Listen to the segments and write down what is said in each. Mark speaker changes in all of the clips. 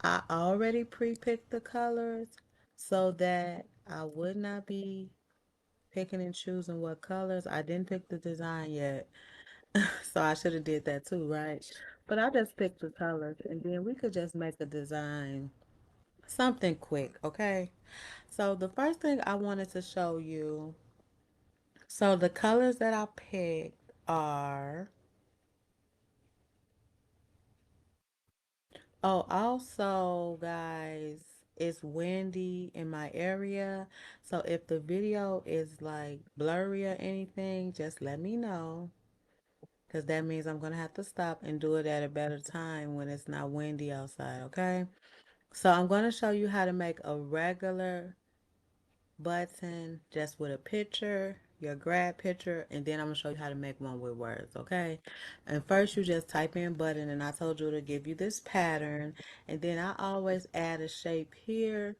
Speaker 1: I already pre-picked the colors so that I would not be picking and choosing what colors. I didn't pick the design yet, so I should have did that too, right? But I just picked the colors, and then we could just make a design, something quick, okay? So the first thing I wanted to show you, so the colors that I picked are, oh, also, guys, it's windy in my area. So if the video is like blurry or anything, just let me know. Because that means I'm going to have to stop and do it at a better time when it's not windy outside, okay? So I'm going to show you how to make a regular button just with a picture, your grad picture, and then I'm gonna show you how to make one with words, okay? And first you just type in button, and I told you to give you this pattern, and then I always add a shape here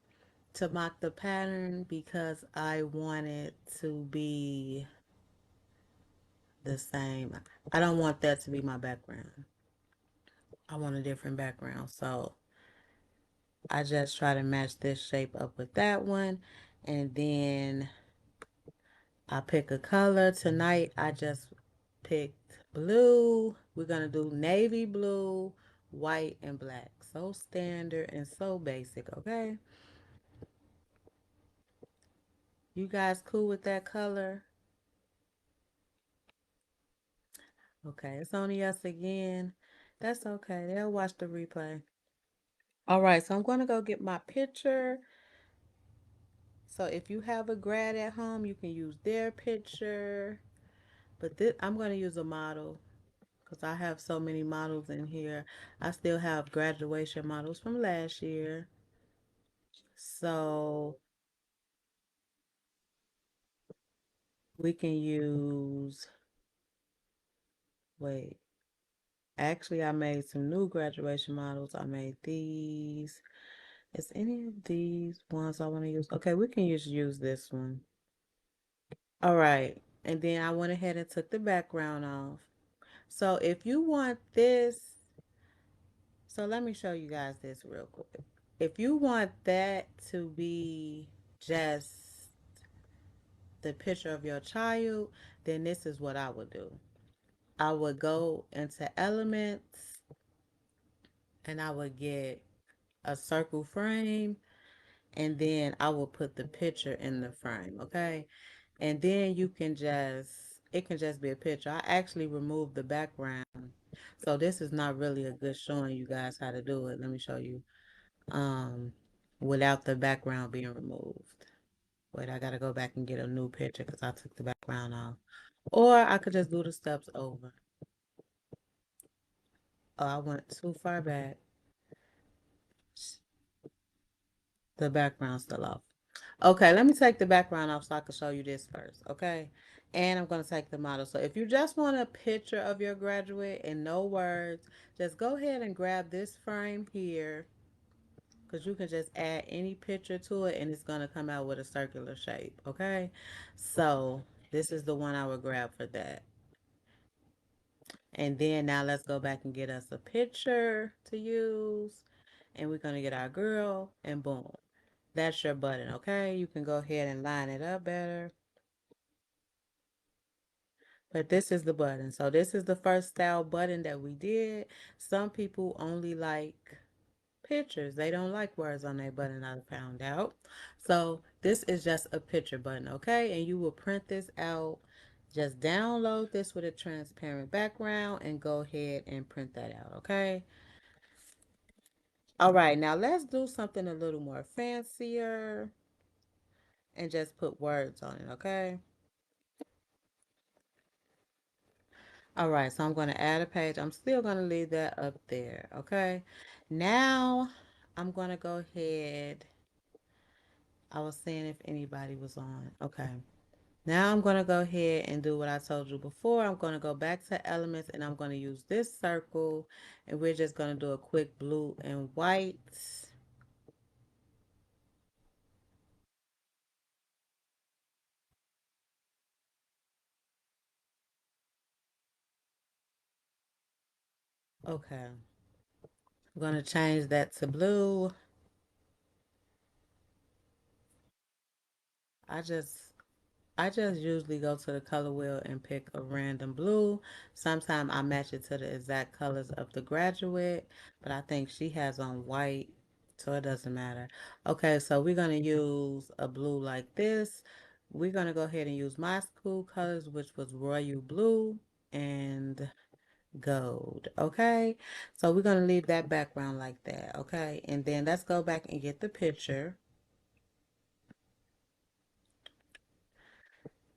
Speaker 1: to mock the pattern because I want it to be the same. I don't want that to be my background. I want a different background. So I just try to match this shape up with that one, and then I pick a color. Tonight I just picked blue. We're going to do navy blue, white, and black. So standard and so basic, okay? You guys cool with that color? Okay, it's only us again. That's okay. They'll watch the replay. All right, so I'm going to go get my picture. So if you have a grad at home, you can use their picture. But this, I'm going to use a model because I have so many models in here. I still have graduation models from last year. So we can use, wait, actually, I made some new graduation models. I made these. Is any of these ones I want to use? Okay, we can just use this one. All right. And then I went ahead and took the background off. So if you want this, so let me show you guys this real quick. If you want that to be just the picture of your child, then this is what I would do. I would go into elements and I would get a circle frame, and then I will put the picture in the frame, okay? And then you can just, it can just be a picture. I actually removed the background. So this is not really a good showing you guys how to do it. Let me show you. Um, Without the background being removed. Wait, I gotta go back and get a new picture because I took the background off. Or I could just do the steps over. Oh, I went too far back. The background's still off. Okay, let me take the background off so I can show you this first, okay? And I'm going to take the model. So if you just want a picture of your graduate and no words, just go ahead and grab this frame here because you can just add any picture to it and it's going to come out with a circular shape, okay? So this is the one I would grab for that. And then now let's go back and get us a picture to use. And we're going to get our girl and boom. That's your button, okay? You can go ahead and line it up better. But this is the button. So this is the first style button that we did. Some people only like pictures. They don't like words on their button, I found out. So this is just a picture button, okay? And you will print this out. Just download this with a transparent background and go ahead and print that out, okay? All right, now let's do something a little more fancier and just put words on it, okay? All right, so I'm going to add a page. I'm still going to leave that up there, okay? Now, I'm going to go ahead. I was seeing if anybody was on. Okay. Now I'm going to go ahead and do what I told you before. I'm going to go back to elements and I'm going to use this circle and we're just going to do a quick blue and white. Okay. I'm going to change that to blue. I just I just usually go to the color wheel and pick a random blue. Sometimes I match it to the exact colors of the graduate, but I think she has on white, so it doesn't matter. Okay, so we're going to use a blue like this. We're going to go ahead and use my school colors, which was royal blue and gold. Okay, so we're going to leave that background like that. Okay, and then let's go back and get the picture.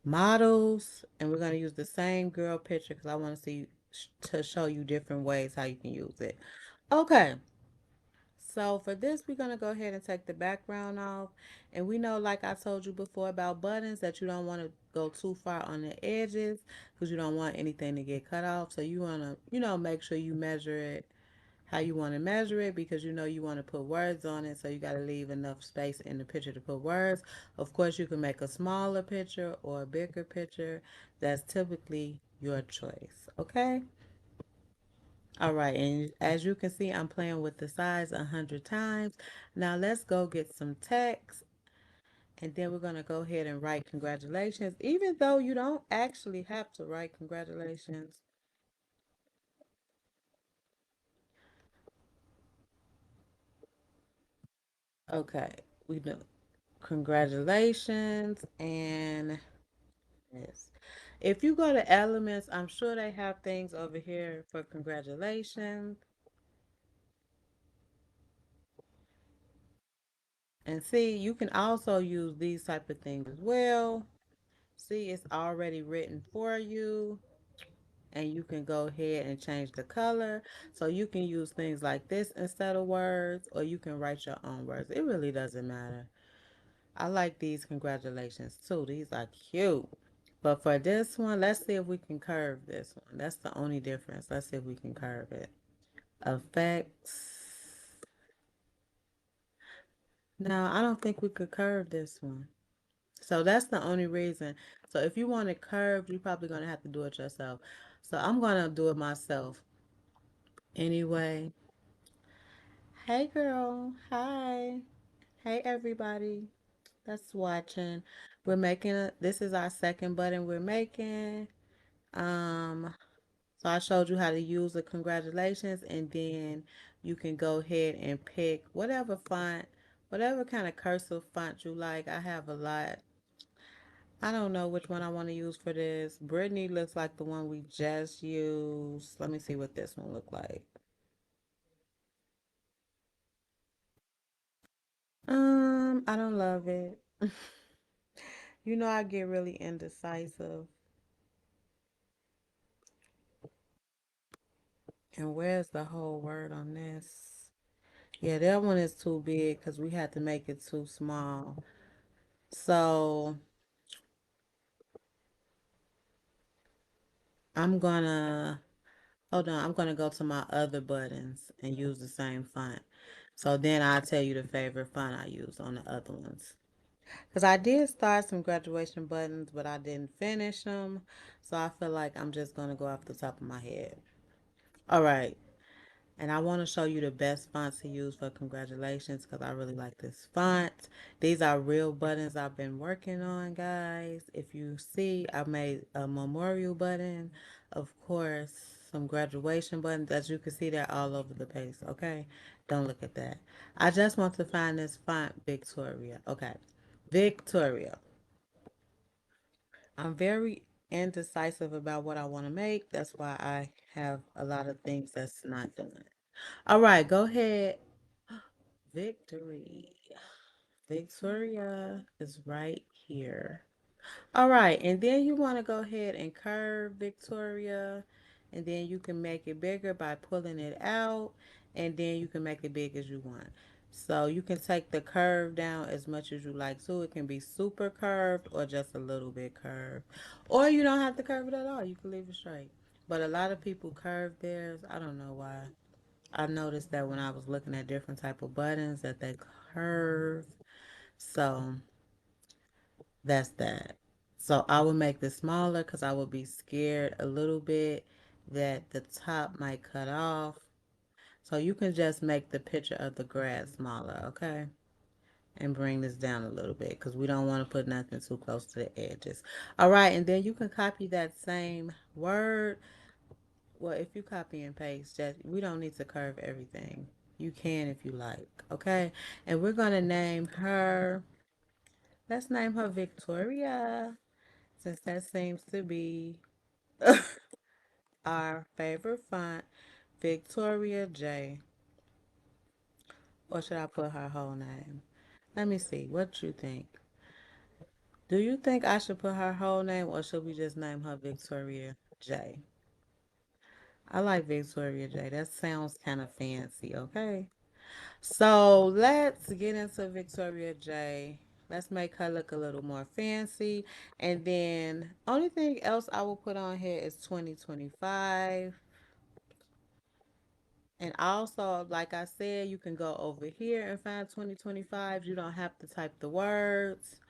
Speaker 1: Models, and we're going to use the same girl picture because I want to see to show you different ways how you can use it. Okay, so for this we're going to go ahead and take the background off, and we know, like I told you before about buttons, that you don't want to go too far on the edges because you don't want anything to get cut off. So you want to, make sure you measure it how you want to measure it, because you want to put words on it, so you got to leave enough space in the picture to put words. Of course, you can make a smaller picture or a bigger picture. That's typically your choice. Okay. All right, and as you can see, I'm playing with the size 100 times. Now let's go get some text, and then we're going to go ahead and write congratulations, even though you don't actually have to write congratulations. Okay, we do congratulations. And yes. If you go to Elements, I'm sure they have things over here for congratulations. And see, you can also use these type of things as well. See, it's already written for you, and you can go ahead and change the color. So you can use things like this instead of words, or you can write your own words. It really doesn't matter. I like these congratulations too. These are cute. But for this one, let's see if we can curve this one. That's the only difference. Let's see if we can curve it. Effects. No, I don't think we could curve this one. So that's the only reason. So if you want it curved, you're probably going to have to do it yourself. So I'm going to do it myself anyway. Hey, girl. Hi. Hey, everybody that's watching. This is our second button we're making. Um, So I showed you how to use the congratulations, and then you can go ahead and pick whatever font, whatever kind of cursive font you like. I have a lot. I don't know which one I want to use for this. Brittany looks like the one we just used. Let me see what this one look like. I don't love it. I get really indecisive. And where's the whole word on this? Yeah, that one is too big because we had to make it too small. So I'm gonna hold on. I'm gonna go to my other buttons and use the same font. So then I'll tell you the favorite font I use on the other ones. Because I did start some graduation buttons, but I didn't finish them. So I feel like I'm just gonna go off the top of my head. All right. And I want to show you the best fonts to use for congratulations because I really like this font. These are real buttons I've been working on, guys. If you see, I made a memorial button, of course, some graduation buttons. As you can see, they're all over the place, okay? Don't look at that. I just want to find this font, Victoria. Okay, Victoria. I'm very indecisive about what I want to make. That's why I have a lot of things that's not done. All right, go ahead. Victory. Victoria is right here. All right, and then you want to go ahead and curve Victoria, and then you can make it bigger by pulling it out, and then you can make it big as you want. So you can take the curve down as much as you like to. It can be super curved or just a little bit curved. Or you don't have to curve it at all. You can leave it straight. But a lot of people curve theirs. I don't know why. I noticed that when I was looking at different type of buttons that they curve. So that's that. So I will make this smaller because I would be scared a little bit that the top might cut off. So you can just make the picture of the grass smaller, okay? And bring this down a little bit because we don't want to put nothing too close to the edges. All right, and then you can copy that same word. Well, if you copy and paste, just we don't need to curve everything. You can if you like, okay? And we're gonna name her. Let's name her Victoria, since that seems to be our favorite font, Victoria J. Or should I put her whole name? Let me see. What you think? Do you think I should put her whole name or should we just name her Victoria J? I like Victoria J. That sounds kind of fancy, okay? So let's get into Victoria J. Let's make her look a little more fancy. And then only thing else I will put on here is 2025. And also, like I said, you can go over here and find 2025. You don't have to type the words.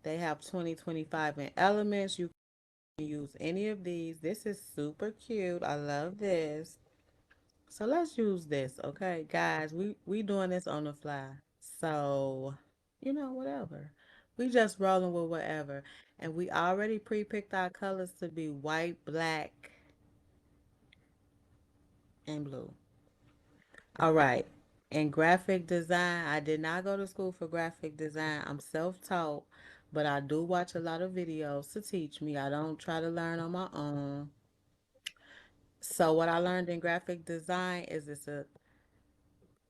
Speaker 1: They have 2025 in elements. You can use any of these. This is super cute. I love this. So let's use this, okay? Guys, we doing this on the fly. So, whatever. We just rolling with whatever. And we already pre-picked our colors to be white, black, and blue. All right. In graphic design, I did not go to school for graphic design. I'm self-taught, but I do watch a lot of videos to teach me. I don't try to learn on my own. So what I learned in graphic design is it's a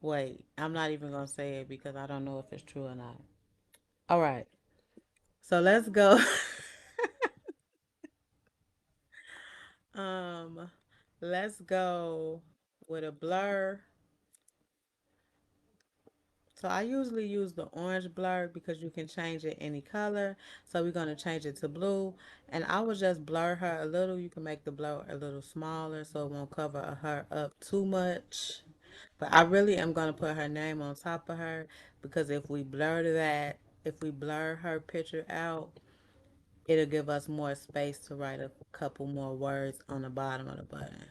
Speaker 1: wait, I'm not even gonna say it because I don't know if it's true or not. All right. So let's go. um let's go with a blur. So I usually use the orange blur because you can change it any color. So we're going to change it to blue. And I will just blur her a little. You can make the blur a little smaller so it won't cover her up too much. But I really am going to put her name on top of her because if we blur her picture out, it'll give us more space to write a couple more words on the bottom of the button.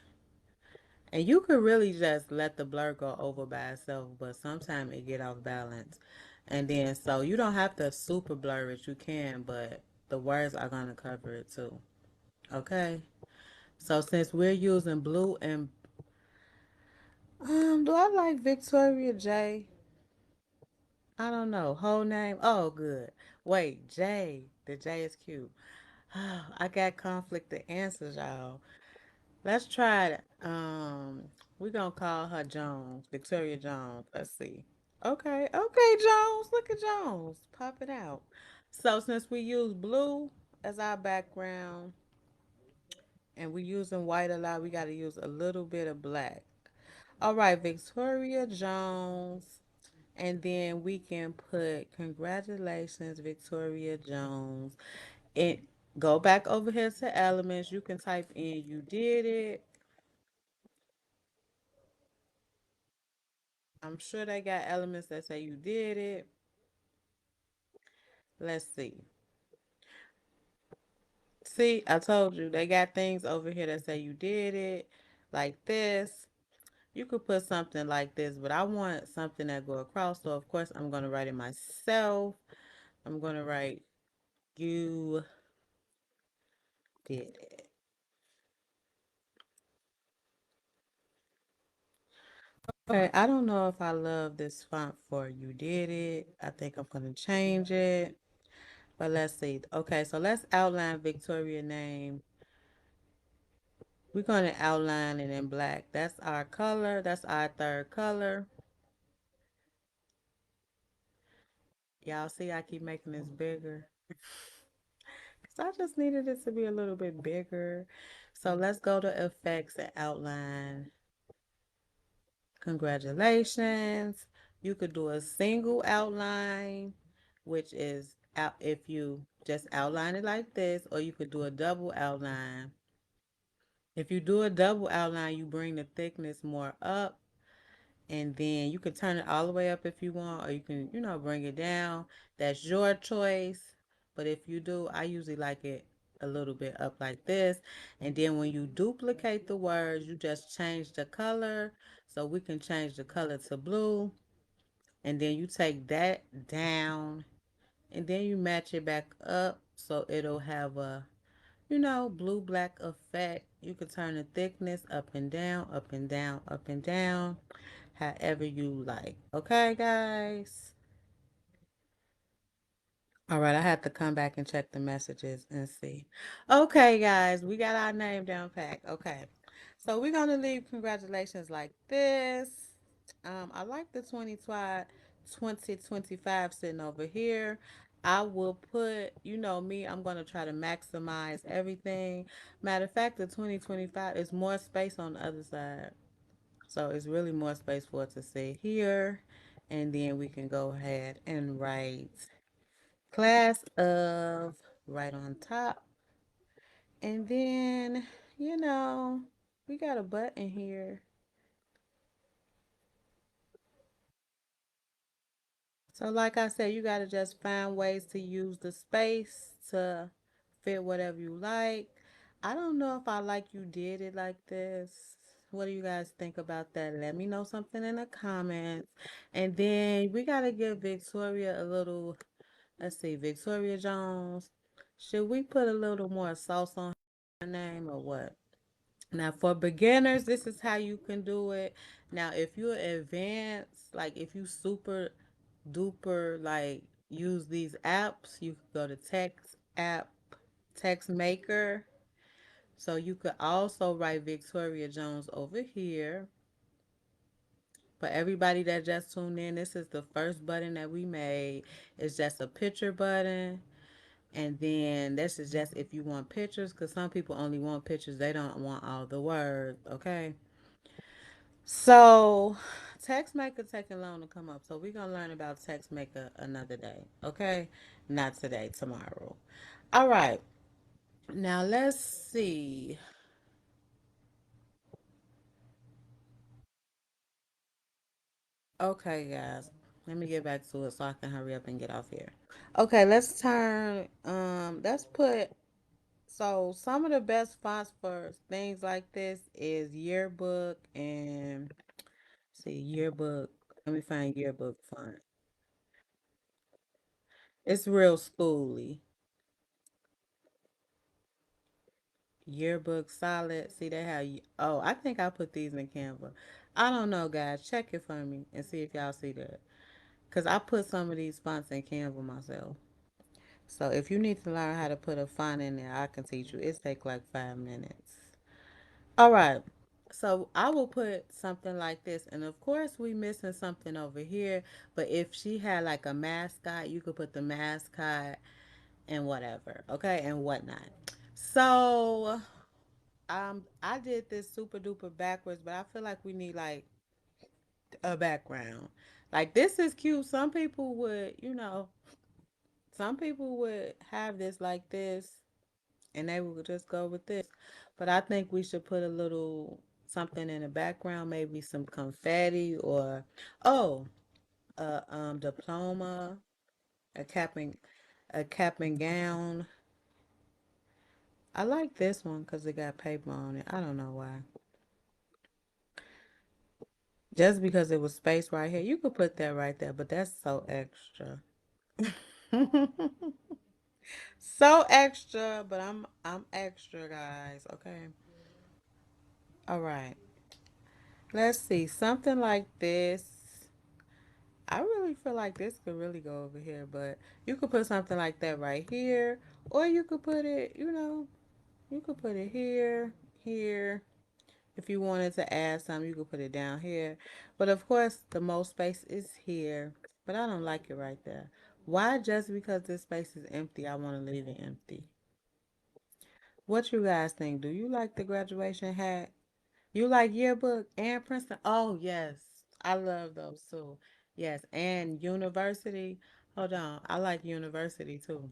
Speaker 1: And you could really just let the blur go over by itself, but sometimes it get off balance. And then so you don't have to super blur it, you can, but the words are gonna cover it too. Okay? So since we're using blue and do I like Victoria J? I don't know. Whole name? Oh good. Wait, J. The J is cute. I got conflict of answers, y'all. Let's try it. We're gonna call her Jones, Victoria Jones. Let's see. Okay, okay, Jones. Look at Jones. Pop it out. So since we use blue as our background and we're using white a lot, we gotta use a little bit of black. All right, Victoria Jones. And then we can put congratulations, Victoria Jones. And go back over here to elements. You can type in you did it. I'm sure they got elements that say you did it. Let's see. See, I told you they got things over here that say you did it, like this. You could put something like this, but I want something that go across. So of course I'm gonna write it myself. I'm gonna write you did it. Okay, I don't know if I love this font for you did it. I think I'm gonna change it. But let's see. Okay, so let's outline Victoria name. We're going to outline it in black. That's our color. That's our third color. Y'all see I keep making this bigger. Because I just needed it to be a little bit bigger. So let's go to effects and outline. Congratulations. You could do a single outline, which is out if you just outline it like this, or you could do a double outline. If you do a double outline, you bring the thickness more up and then you can turn it all the way up if you want, or you can, bring it down. That's your choice. But if you do, I usually like it. a little bit up like this. And then when you duplicate the words, you just change the color. So we can change the color to blue. And then you take that down and then you match it back up so it'll have a, blue black effect. You can turn the thickness up and down, up and down, up and down, however you like. Okay, guys? All right, I have to come back and check the messages and see. Okay, guys, we got our name down packed. Okay. So we're gonna leave congratulations like this. I like the 2025 sitting over here. I will put, me, I'm gonna try to maximize everything. Matter of fact, the 2025 is more space on the other side. So it's really more space for it to say here. And then we can go ahead and write class of right on top. And then, you know, we got a button here. So like I said, you got to just find ways to use the space to fit whatever you like. I don't know if I like you did it like this. What do you guys think about that? Let me know something in the comments. And then we got to give Victoria a little, let's see, Victoria Jones. Should we put a little more sauce on her name or what? Now, for beginners, this is how you can do it. Now, if you're advanced, like if you super duper like use these apps, you can go to text app, text maker. So you could also write Victoria Jones over here. For everybody that just tuned in, this is the first button that we made. It's just a picture button. And then this is just if you want pictures, because some people only want pictures. They don't want all the words, okay? So, text maker taking long to come up. So we're gonna learn about text maker another day, okay? Not today, tomorrow. All right. Now let's see. Okay, guys. Let me get back to it so I can hurry up and get off here. Okay, let's turn let's put so some of the best fonts for things like this is yearbook and see yearbook. Let me find yearbook font. It's real schooly. Yearbook solid. See they have oh, I think I put these in Canva. I don't know, guys. Check it for me and see if y'all see that. Cause I put some of these fonts in Canva myself. So if you need to learn how to put a font in there, I can teach you. It take like 5 minutes. All right. So I will put something like this, and of course we missing something over here. But if she had like a mascot, you could put the mascot and whatever, okay, and whatnot. So I did this super duper backwards, but I feel like we need like a background. Like this is cute. Some people would have this like this, and they would just go with this. But I think we should put a little something in the background, maybe some confetti or oh, a diploma, a cap and a cap and gown. I like this one because it got paper on it. I don't know why. Just because it was space right here, you could put that right there, but that's so extra. So extra, but I'm extra, guys. Okay. All right. Let's see. Something like this. I really feel like this could really go over here, but you could put something like that right here, or you could put it, you could put it here, here. If you wanted to add something, you could put it down here. But of course, the most space is here, but I don't like it right there. Why just because this space is empty, I want to leave it empty? What you guys think? Do you like the graduation hat? You like yearbook and Princeton? Oh, yes. I love those too. Yes, and university. Hold on. I like university too.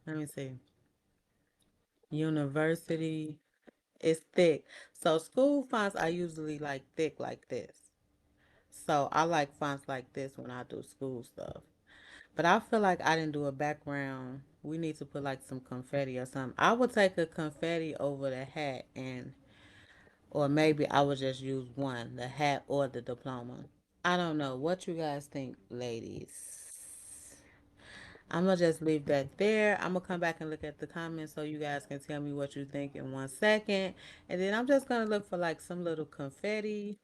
Speaker 1: Let me see. University is thick. So school fonts are usually like thick like this. So I like fonts like this when I do school stuff. But I feel like I didn't do a background We need to put like some confetti or something. I would take a confetti over the hat, and or maybe I would just use one, the hat or the diploma. I don't know. What you guys think, ladies? I'm gonna just leave that there. I'm gonna come back and look at the comments so you guys can tell me what you think in 1 second. And then I'm just gonna look for like some little confetti.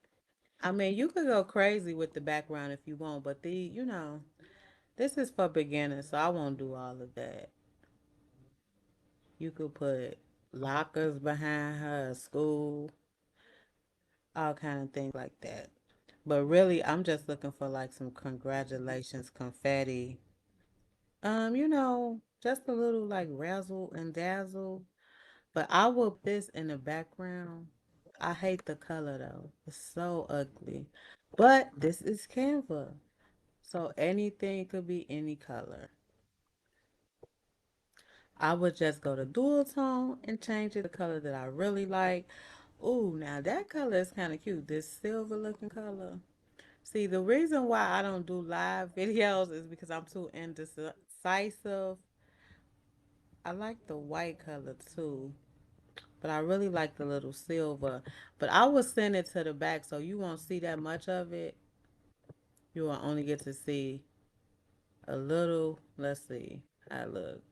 Speaker 1: I mean, you could go crazy with the background if you want, but this is for beginners, so I won't do all of that. You could put lockers behind her, school, all kind of things like that. But really, I'm just looking for like some congratulations confetti. Just a little like razzle and dazzle. But I will put this in the background. I hate the color though. It's so ugly. But this is Canva. So anything could be any color. I would just go to dual tone and change it to the color that I really like. Ooh, now that color is kind of cute. This silver looking color. See, the reason why I don't do live videos is because I'm too indecisive. I like the white color too, but I really like the little silver. But I will send it to the back so you won't see that much of it. You will only get to see a little. Let's see how it look.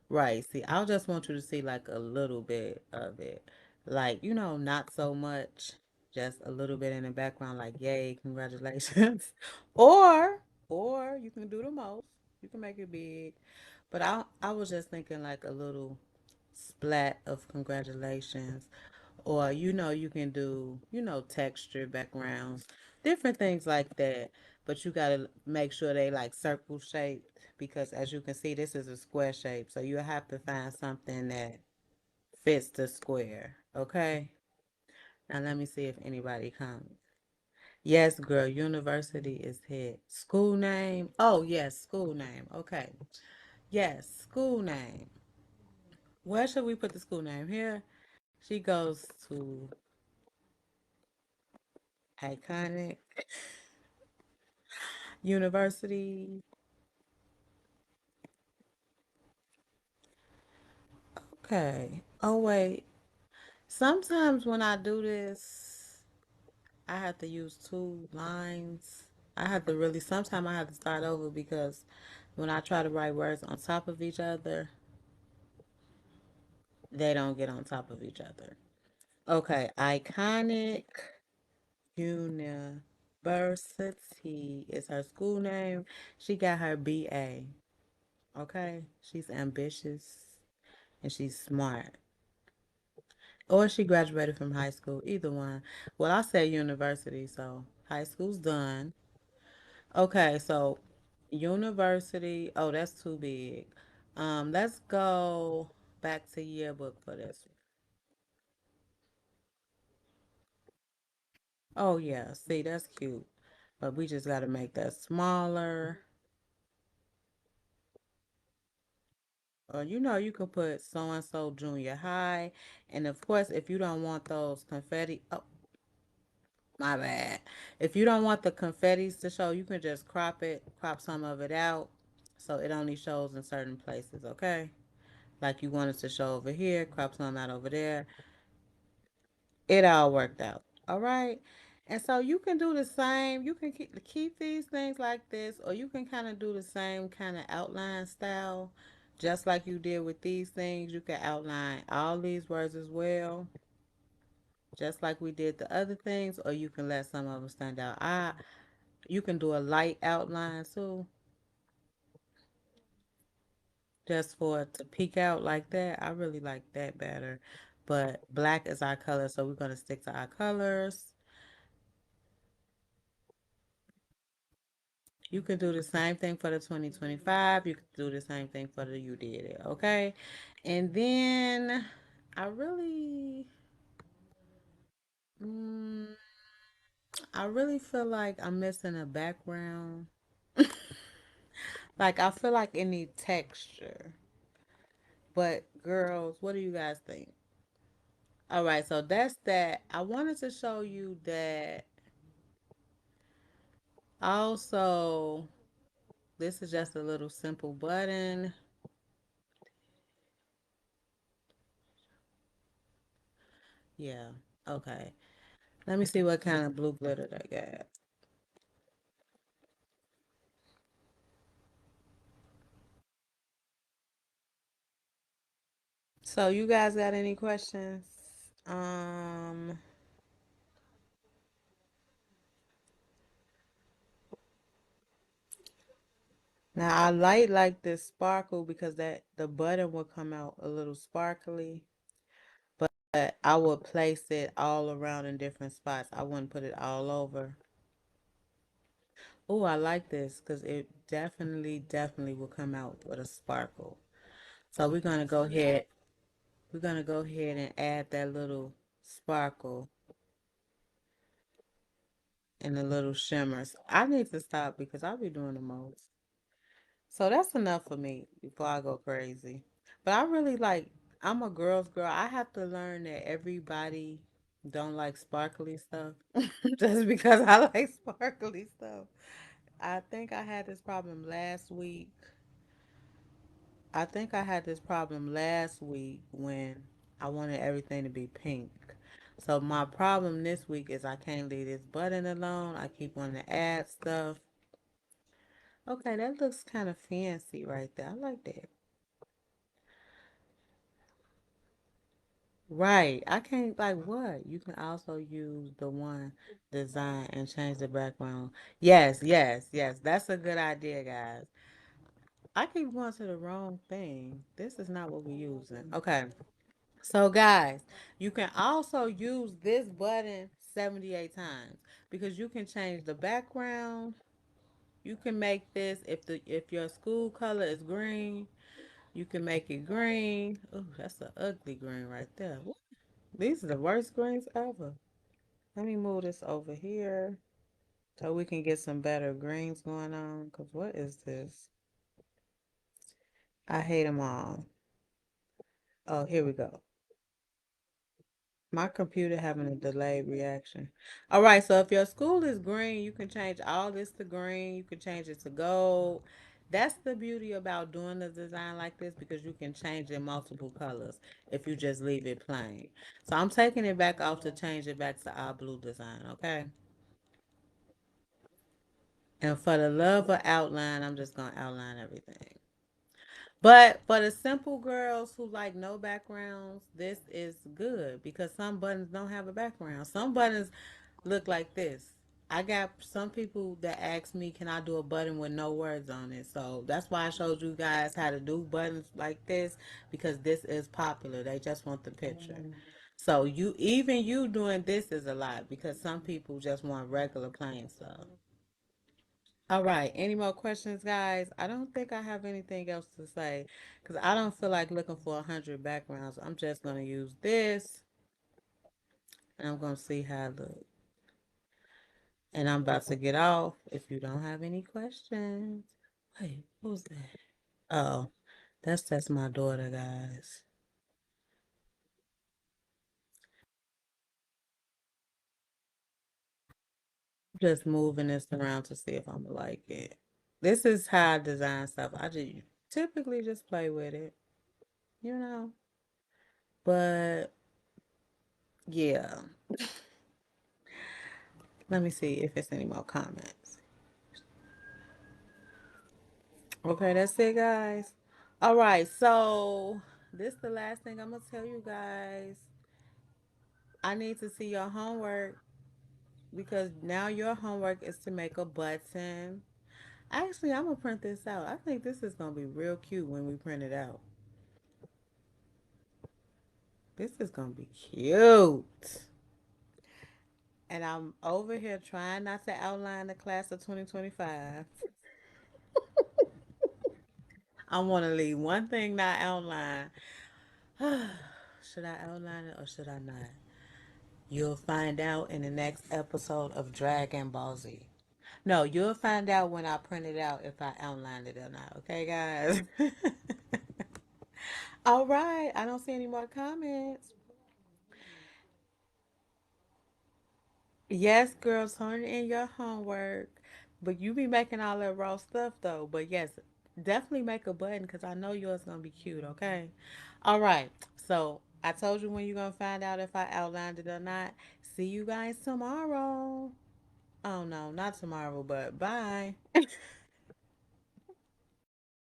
Speaker 1: Right. See, I just want you to see like a little bit of it. Like, not so much, just a little bit in the background, like, yay, congratulations. or or you can do the most. You can make it big. But I was just thinking like a little splat of congratulations. Or you can do, texture backgrounds, different things like that. But you gotta make sure they like circle shaped because as you can see, this is a square shape. So you have to find something that fits the square. Okay. Now let me see if anybody comes. Yes, girl, university is hit. School name. Oh yes, school name. Okay. Yes, school name. Where should we put the school name? Here. She goes to iconic university. Okay. Oh, wait. Sometimes when I do this, I have to use two lines. I have to really, sometimes I have to start over because when I try to write words on top of each other, they don't get on top of each other. Okay. Iconic University is her school name. She got her BA. Okay. She's ambitious and she's smart. Or she graduated from high school, either one. Well, I said university, so high school's done. Okay, so university, oh, that's too big. Let's go back to yearbook for this. Oh yeah, see, that's cute. But we just gotta make that smaller. Or you can put so and so junior high. And of course, if you don't want those confetti, oh, my bad. If you don't want the confettis to show, you can just crop some of it out so it only shows in certain places, okay? Like you want it to show over here, crop some out over there. It all worked out. All right? And so you can do the same. You can keep these things like this, or you can kind of do the same kind of outline style, just like you did with these things. You can outline all these words as well, just like we did the other things, or you can let some of them stand out. You can do a light outline too, just for it to peek out like that. I really like that better. But black is our color, so we're going to stick to our colors. You can do the same thing for the 2025. You can do the same thing for the you did it, okay? And then I really, mm, I really feel like I'm missing a background. Like I feel like it needs texture. But girls, what do you guys think? All right, so that's that. I wanted to show you that also this is just a little simple button. Yeah. Okay. Let me see what kind of blue glitter they got. So you guys got any questions? Um, Now I like this sparkle because that the button will come out a little sparkly, but I would place it all around in different spots. I wouldn't put it all over. Oh, I like this because it definitely will come out with a sparkle. So we're gonna go ahead and add that little sparkle and the little shimmers. I need to stop because I'll be doing the most. So that's enough for me before I go crazy. But I really like, I'm a girl's girl. I have to learn that everybody don't like sparkly stuff just because I like sparkly stuff. I think I had this problem last week. I think I had this problem last week when I wanted everything to be pink. So my problem this week is I can't leave this button alone. I keep wanting to add stuff. Okay, that looks kind of fancy right there. I like that. Right. I can't like what? You can also use the one design and change the background. Yes. That's a good idea, guys. I keep going to the wrong thing. This is not what we're using. Okay. So guys, you can also use this button 78 times because you can change the background. You can make this if your school color is green, you can make it green. Oh, that's an ugly green right there. These are the worst greens ever. Let me move this over here so we can get some better greens going on. Because what is this? I hate them all. Oh, here we go. My computer having a delayed reaction. All right, so if your school is green, you can change all this to green. You can change it to gold. That's the beauty about doing the design like this because you can change it multiple colors if you just leave it plain. So I'm taking it back off to change it back to our blue design, okay? And for the love of outline, I'm just gonna outline everything. But for the simple girls who like no backgrounds, this is good because some buttons don't have a background. Some buttons look like this. I got some people that ask me, can I do a button with no words on it? So that's why I showed you guys how to do buttons like this because this is popular. They just want the picture. So you doing this is a lot because some people just want regular plain stuff. All right. Any more questions, guys? I don't think I have anything else to say because I don't feel like looking for 100 backgrounds. I'm just going to use this and I'm going to see how it looks. And I'm about to get off if you don't have any questions. Wait, what was that? Oh, that's my daughter, guys. Just moving this around to see if I'm gonna like it. This is how I design stuff. I just typically just play with it, you know. But yeah, let me see if it's any more comments. Okay, that's it, guys. All right, so this the last thing I'm gonna tell you guys. I need to see your homework because now your homework is to make a button. Actually, I'm gonna print this out. I think this is gonna be real cute when we print it out. This is gonna be cute. And I'm over here trying not to outline the class of 2025. I want to leave one thing not outlined. Should I outline it or should I not? You'll find out in the next episode of Dragon Ball Z. No, you'll find out when I print it out if I outlined it or not. Okay, guys? All right. I don't see any more comments. Yes, girls, turn in your homework. But you be making all that raw stuff though. But yes, definitely make a button because I know yours gonna be cute. Okay. All right. So I told you when you're gonna find out if I outlined it or not. See you guys tomorrow. Oh no, not tomorrow, but bye.